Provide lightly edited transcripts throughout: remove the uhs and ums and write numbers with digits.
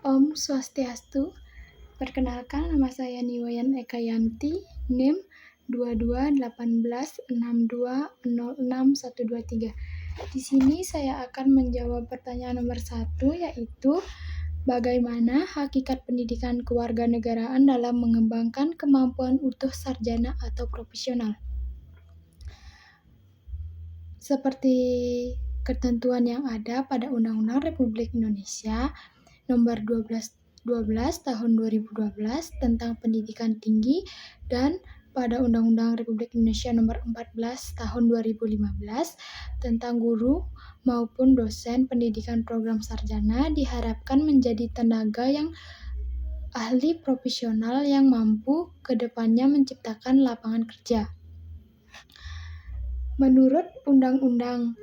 Om Swastiastu. Perkenalkan, nama saya Niwayan Ekayanti, NIM 221862060123. Di sini saya akan menjawab pertanyaan nomor 1, yaitu bagaimana hakikat pendidikan kewarganegaraan dalam mengembangkan kemampuan utuh sarjana atau profesional. Seperti ketentuan yang ada pada Undang-Undang Republik Indonesia Nomor 12 Tahun 2012 tentang Pendidikan Tinggi dan pada Undang-Undang Republik Indonesia Nomor 14 Tahun 2015 tentang guru maupun dosen pendidikan program sarjana diharapkan menjadi tenaga yang ahli profesional yang mampu ke depannya menciptakan lapangan kerja. Menurut Undang-Undang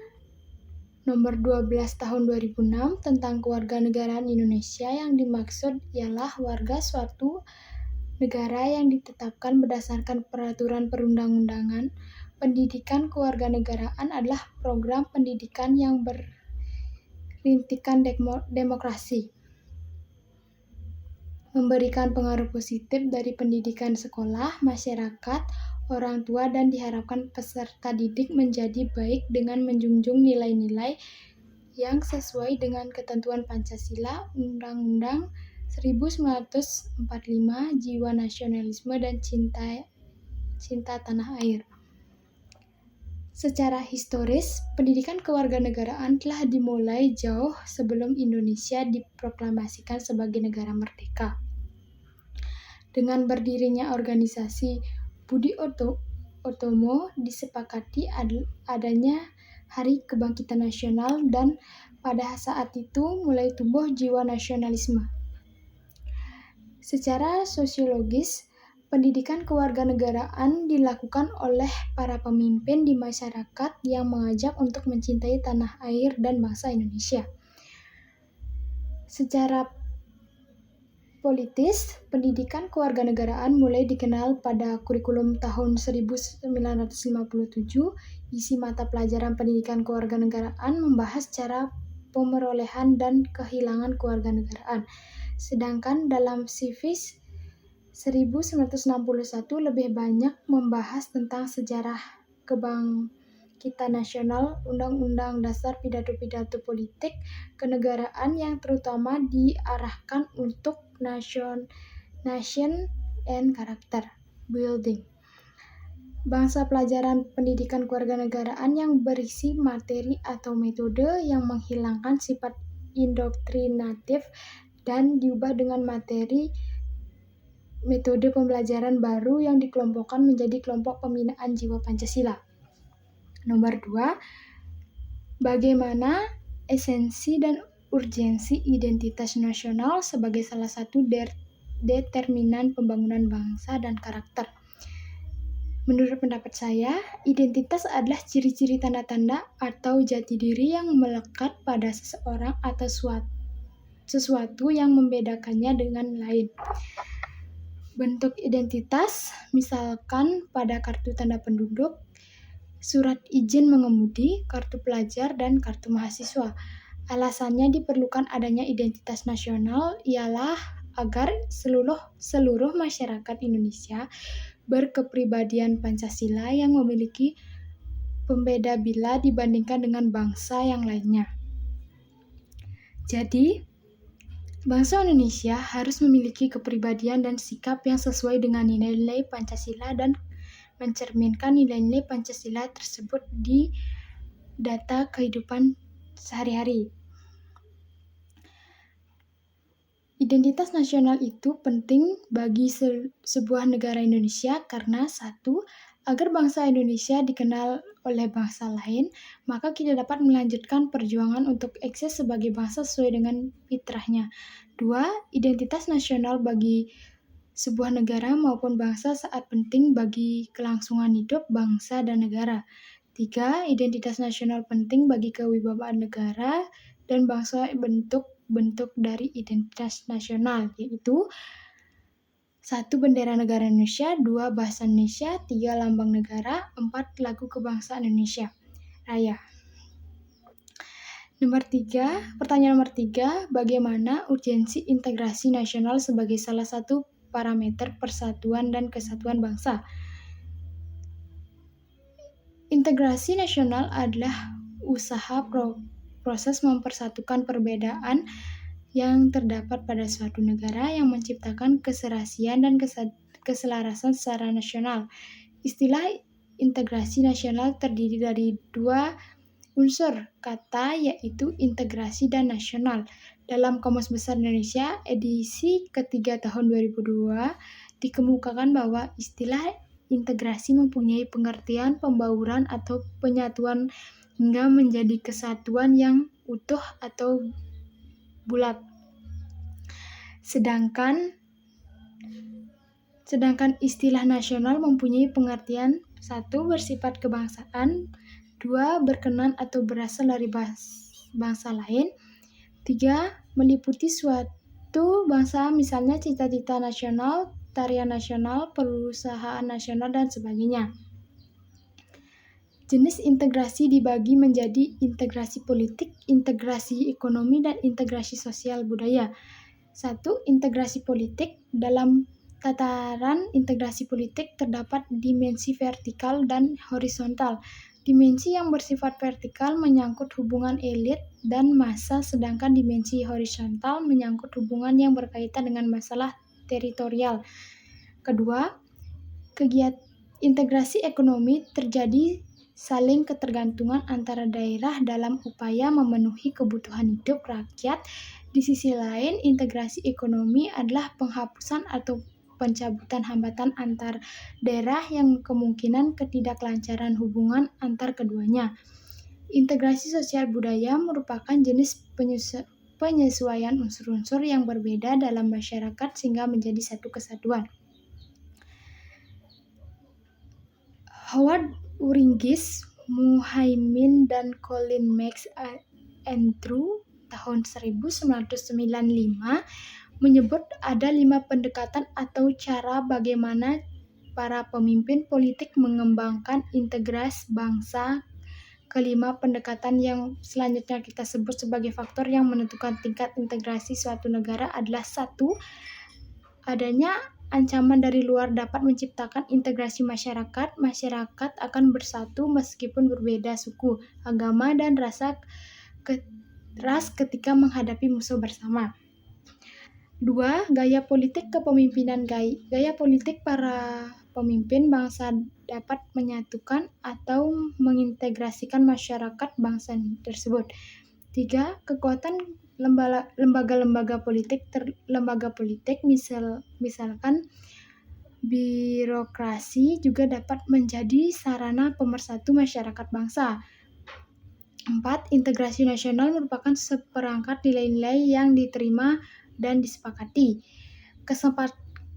Nomor 12 Tahun 2006 tentang Kewarganegaraan Indonesia, yang dimaksud ialah warga suatu negara yang ditetapkan berdasarkan peraturan perundang-undangan. Pendidikan kewarganegaraan adalah program pendidikan yang berintikan demokrasi, memberikan pengaruh positif dari pendidikan sekolah, masyarakat, orang tua, dan diharapkan peserta didik menjadi baik dengan menjunjung nilai-nilai yang sesuai dengan ketentuan Pancasila, Undang-Undang 1945, jiwa nasionalisme dan cinta tanah air. Secara historis, pendidikan kewarganegaraan telah dimulai jauh sebelum Indonesia diproklamasikan sebagai negara merdeka. Dengan berdirinya organisasi Budi Utomo, disepakati adanya Hari Kebangkitan Nasional, dan pada saat itu mulai tumbuh jiwa nasionalisme. Secara sosiologis, pendidikan kewarganegaraan dilakukan oleh para pemimpin di masyarakat yang mengajak untuk mencintai tanah air dan bangsa Indonesia. Secara politis, pendidikan kewarganegaraan mulai dikenal pada kurikulum tahun 1957. Isi mata pelajaran pendidikan kewarganegaraan membahas cara pemerolehan dan kehilangan kewarganegaraan. Sedangkan dalam Civis 1961 lebih banyak membahas tentang sejarah kebangkitan nasional, Undang-Undang Dasar, pidato-pidato politik kenegaraan yang terutama diarahkan untuk nation and character building. Bangsa pelajaran pendidikan kewarganegaraan yang berisi materi atau metode yang menghilangkan sifat indoktrinatif dan diubah dengan metode pembelajaran baru yang dikelompokkan menjadi kelompok pembinaan jiwa Pancasila. Nomor 2, bagaimana esensi dan urgensi identitas nasional sebagai salah satu determinan pembangunan bangsa dan karakter. Menurut pendapat saya, identitas adalah ciri-ciri tanda-tanda atau jati diri yang melekat pada seseorang atau sesuatu yang membedakannya dengan lain. Bentuk identitas, misalkan pada kartu tanda penduduk, surat izin mengemudi, kartu pelajar, dan kartu mahasiswa. Alasannya diperlukan adanya identitas nasional ialah agar seluruh masyarakat Indonesia berkepribadian Pancasila yang memiliki pembeda bila dibandingkan dengan bangsa yang lainnya. Jadi, bangsa Indonesia harus memiliki kepribadian dan sikap yang sesuai dengan nilai-nilai Pancasila dan mencerminkan nilai-nilai Pancasila tersebut di data kehidupan sehari-hari. Identitas nasional itu penting bagi sebuah negara Indonesia karena 1. Agar bangsa Indonesia dikenal oleh bangsa lain, maka kita dapat melanjutkan perjuangan untuk eksis sebagai bangsa sesuai dengan fitrahnya. 2. Identitas nasional bagi sebuah negara maupun bangsa sangat penting bagi kelangsungan hidup bangsa dan negara. 3. Identitas nasional penting bagi kewibawaan negara dan bangsa. Bentuk dari identitas nasional yaitu 1. Bendera negara Indonesia, 2. Bahasa Indonesia, 3. Lambang negara, 4. Lagu kebangsaan Indonesia Raya. Pertanyaan nomor 3, bagaimana urgensi integrasi nasional sebagai salah satu parameter persatuan dan kesatuan bangsa? Integrasi nasional adalah usaha proses mempersatukan perbedaan yang terdapat pada suatu negara yang menciptakan keserasian dan keselarasan secara nasional. Istilah integrasi nasional terdiri dari dua unsur kata, yaitu integrasi dan nasional. Dalam Kamus Besar Indonesia edisi ketiga tahun 2002 dikemukakan bahwa istilah integrasi mempunyai pengertian pembauran atau penyatuan hingga menjadi kesatuan yang utuh atau bulat. Sedangkan istilah nasional mempunyai pengertian 1. Bersifat kebangsaan, 2. Berkenan atau berasal dari bangsa lain, 3. Meliputi suatu bangsa, misalnya cita-cita nasional, tarian nasional, perusahaan nasional, dan sebagainya. Jenis integrasi dibagi menjadi integrasi politik, integrasi ekonomi, dan integrasi sosial budaya. 1. Integrasi politik. Dalam tataran integrasi politik terdapat dimensi vertikal dan horizontal. Dimensi yang bersifat vertikal menyangkut hubungan elit dan massa, sedangkan dimensi horizontal menyangkut hubungan yang berkaitan dengan masalah teritorial. Kedua, integrasi ekonomi terjadi saling ketergantungan antara daerah dalam upaya memenuhi kebutuhan hidup rakyat. Di sisi lain, integrasi ekonomi adalah penghapusan atau pencabutan hambatan antar daerah yang kemungkinan ketidaklancaran hubungan antar keduanya. Integrasi sosial budaya merupakan jenis penyesuaian unsur-unsur yang berbeda dalam masyarakat sehingga menjadi satu kesatuan. Howard Uringis, Muhaimin, dan Colin Max Andrew tahun 1995 menyebut ada 5 pendekatan atau cara bagaimana para pemimpin politik mengembangkan integrasi bangsa. Kelima pendekatan yang selanjutnya kita sebut sebagai faktor yang menentukan tingkat integrasi suatu negara adalah 1. Adanya ancaman dari luar dapat menciptakan integrasi masyarakat. Masyarakat akan bersatu meskipun berbeda suku, agama, dan ras ketika menghadapi musuh bersama. 2. Gaya politik kepemimpinan. Gaya politik para pemimpin bangsa dapat menyatukan atau mengintegrasikan masyarakat bangsa tersebut. 3. Kekuatan lembaga politik. Misalkan birokrasi juga dapat menjadi sarana pemersatu masyarakat bangsa. 4. Integrasi nasional merupakan seperangkat nilai-nilai yang diterima dan disepakati.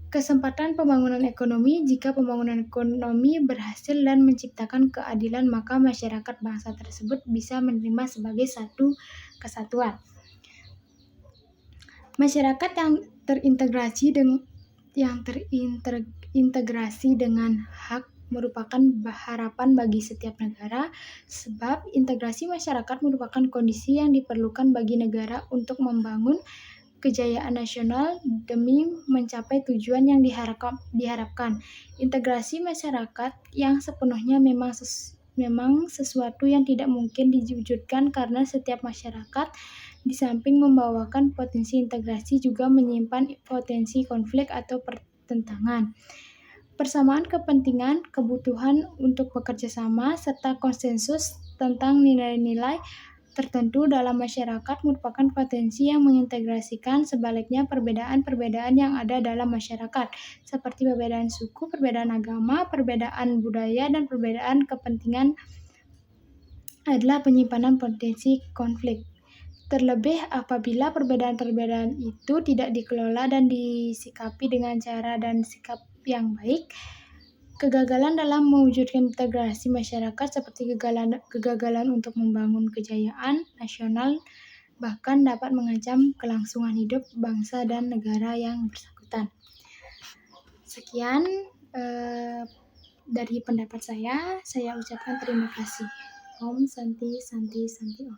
Kesempatan pembangunan ekonomi. Jika pembangunan ekonomi berhasil dan menciptakan keadilan, maka masyarakat bangsa tersebut bisa menerima sebagai satu kesatuan. Masyarakat yang terintegrasi dengan hak merupakan harapan bagi setiap negara, sebab integrasi masyarakat merupakan kondisi yang diperlukan bagi negara untuk membangun kejayaan nasional demi mencapai tujuan yang diharapkan. Integrasi masyarakat yang sepenuhnya memang sesuatu yang tidak mungkin diwujudkan karena setiap masyarakat di samping membawakan potensi integrasi juga menyimpan potensi konflik atau pertentangan. Persamaan kepentingan, kebutuhan untuk bekerja sama, serta konsensus tentang nilai-nilai tertentu dalam masyarakat merupakan potensi yang mengintegrasikan. Sebaliknya, perbedaan-perbedaan yang ada dalam masyarakat, seperti perbedaan suku, perbedaan agama, perbedaan budaya, dan perbedaan kepentingan adalah penyimpanan potensi konflik. Terlebih apabila perbedaan-perbedaan itu tidak dikelola dan disikapi dengan cara dan sikap yang baik, kegagalan dalam mewujudkan integrasi masyarakat seperti kegagalan untuk membangun kejayaan nasional bahkan dapat mengancam kelangsungan hidup bangsa dan negara yang bersangkutan. Sekian dari pendapat saya ucapkan terima kasih. Om Santi Santi Santi Om.